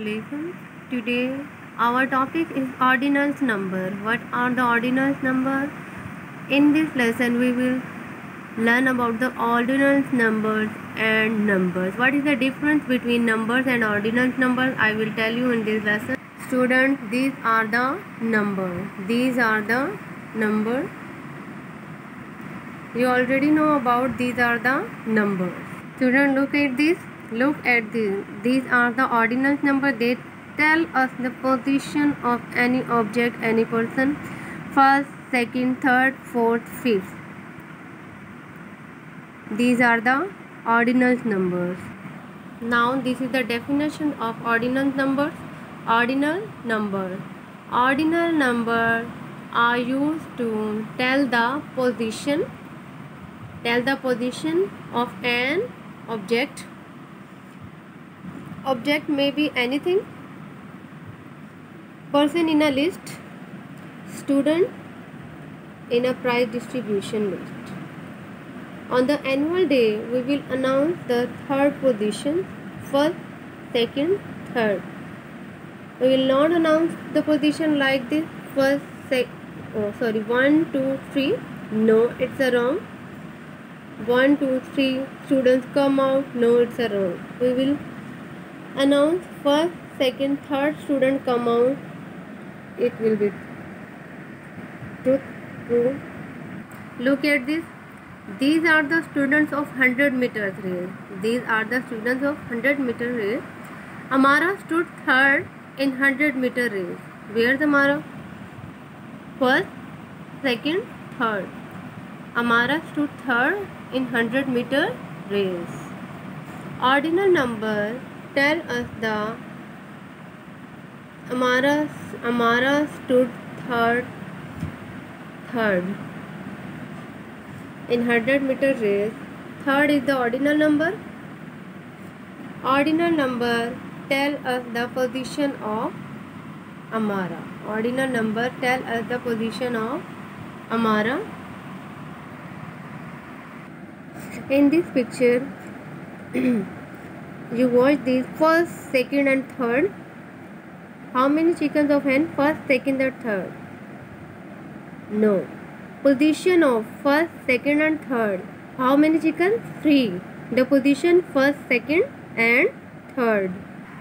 Assalamualaikum. Today our topic is ordinals number. What are the ordinals number? In this lesson we will learn about the ordinals numbers and numbers. What is the difference between numbers and ordinals numbers? I will tell you in this lesson. Students, these are the numbers. These are the numbers. You already know about these are the numbers. Students, look at this. Look at this. These are the ordinals number. They tell us the position of any object, any person. First, second, third, fourth, fifth. These are the ordinals numbers. Now, this is the definition of ordinal numbers. Ordinal number. Ordinal number are used to tell the position of an object. Object may be anything. Person in a list. Student in a prize distribution list. On the annual day, we will announce the third position, first, second, third. We will not announce the position like this, first, 1, 2, 3. No, it's a wrong. 1, 2, 3. Students come out. No, it's a wrong. We will announce first, second, third. Student come out. It will be true. Look at this. These are the students of 100 meters race. These are the students of 100 meter race. Amara stood third in 100 meter race. Where's Amara? First, second, third. Amara stood third in 100 meter race. Ordinal number tell us the Amara stood third in 100 meter race. Third is the ordinal number. Ordinal number tell us the position of Amara. Ordinal number tell us the position of Amara. In this picture, you watch this first, second and third. How many chickens of hen? First, second and third. No. Position of first, second and third. How many chickens? 3. The position first, second and third.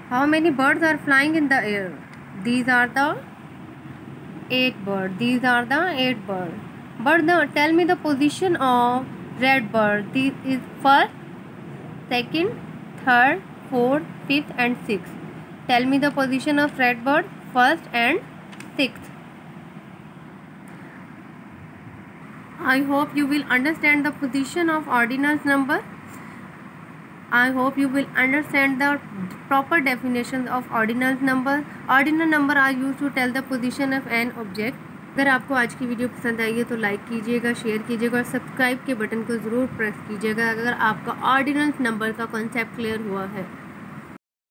How many birds are flying in the air? These are the 8 birds. These are the 8 birds. But tell me the position of red bird. This is first, second, third, fourth, fifth and sixth. Tell me the position of red bird first and sixth. I hope you will understand the position of ordinals number. I hope you will understand the proper definitions of ordinals number. Ordinal number are used to tell the position of an object. अगर आपको आज की video पसंद आई है तो like कीजिएगा, share कीजिएगा और सब्सक्राइब के बटन को ज़रूर प्रेस कीजिएगा अगर आपका ऑर्डिनल नंबर का कॉन्सेप्ट क्लियर हुआ है।